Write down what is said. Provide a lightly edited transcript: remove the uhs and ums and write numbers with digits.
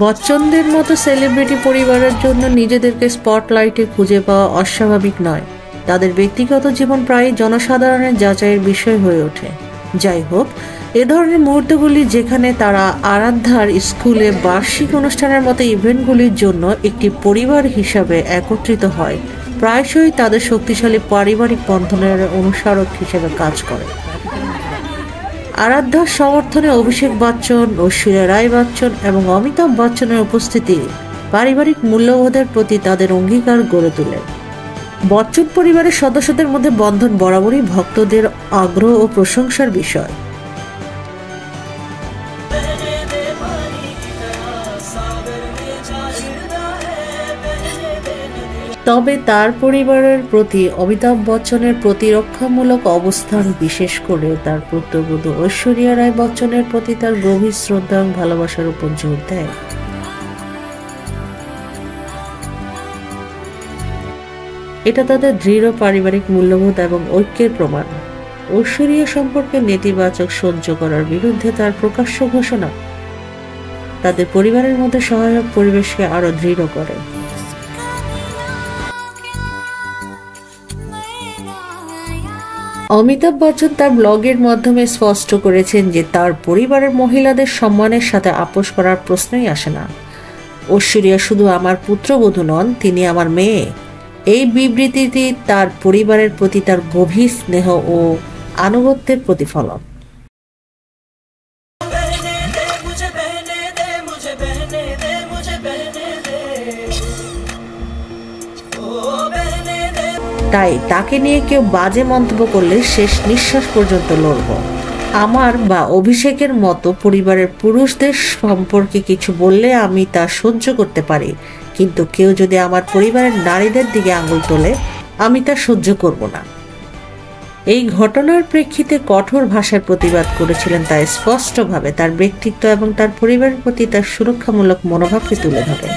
বচ্চনদের মতো সেলিব্রিটি পরিবারের জন্য নিজেদেরকে স্পটলাইটে খুঁজে পাওয়া অস্বাভাবিক নয়। তাদের ব্যক্তিগত জীবন প্রায়ই জনসাধারণের যাচাইয়ের বিষয় হয়ে ওঠে। যাই হোক, এ ধরনের মুহূর্তগুলি যেখানে তারা আরাধ্যার স্কুলে বার্ষিক অনুষ্ঠানের মতো ইভেন্টগুলির জন্য একটি পরিবার হিসাবে একত্রিত হয়, প্রায়শই তাদের শক্তিশালী পারিবারিক বন্ধনের অনুস্মারক হিসেবে কাজ করে। আরাধ্যার সমর্থনে অভিষেক বচ্চন, ঐশ্বরিয়া রায় বচ্চন এবং অমিতাভ বচ্চনের উপস্থিতি পারিবারিক মূল্যবোধের প্রতি তাদের অঙ্গীকার গড়ে তোলে। বচ্চন পরিবারের সদস্যদের মধ্যে বন্ধন বরাবরই ভক্তদের আগ্রহ ও প্রশংসার বিষয়। তবে তার পরিবারের প্রতি অমিতাভ বচ্চনের প্রতিরক্ষামূলক অবস্থান, বিশেষ করে তার পুত্রবধূ ঐশ্বরিয়া রায় বচ্চনের প্রতি তার গভীর শ্রদ্ধা এবং ভালোবাসার উপর জোর দেয়। এটা তাদের দৃঢ় পারিবারিক মূল্যবোধ এবং ঐক্যের প্রমাণ। ঐশ্বরিয়া সম্পর্কে নেতিবাচক সহ্য করার বিরুদ্ধে তার প্রকাশ্য ঘোষণা তাদের পরিবারের মধ্যে সহায়ক পরিবেশকে আরো দৃঢ় করে। অমিতাভ বচ্চন তার ব্লগের মাধ্যমে স্পষ্ট করেছেন যে তার পরিবারের মহিলাদের সম্মানের সাথে আপোষ করার প্রশ্নই আসে না। ঐশ্বরিয়া শুধু আমার পুত্রবধূ নন, তিনি আমার মেয়ে। এই বিবৃতিটি তার পরিবারের প্রতি তার গভীর স্নেহ ও আনুগত্যের প্রতিফলন। তাই তাকে নিয়ে কেউ বাজে মন্তব্য করলে শেষ নিঃশ্বাস পর্যন্ত লড়ব। আমার বা অভিষেকের মতো পরিবারের পুরুষদের সম্পর্কে কিছু বললে আমি তা সহ্য করতে পারি, কিন্তু কেউ যদি আমার পরিবারের নারীদের দিকে আঙুল তোলে, আমি তা সহ্য করব না। এই ঘটনার প্রেক্ষিতে কঠোর ভাষায় প্রতিবাদ করেছিলেন তা স্পষ্টভাবে তার ব্যক্তিত্ব এবং তার পরিবারের প্রতি তার সুরক্ষামূলক মনোভাবকে তুলে ধরে।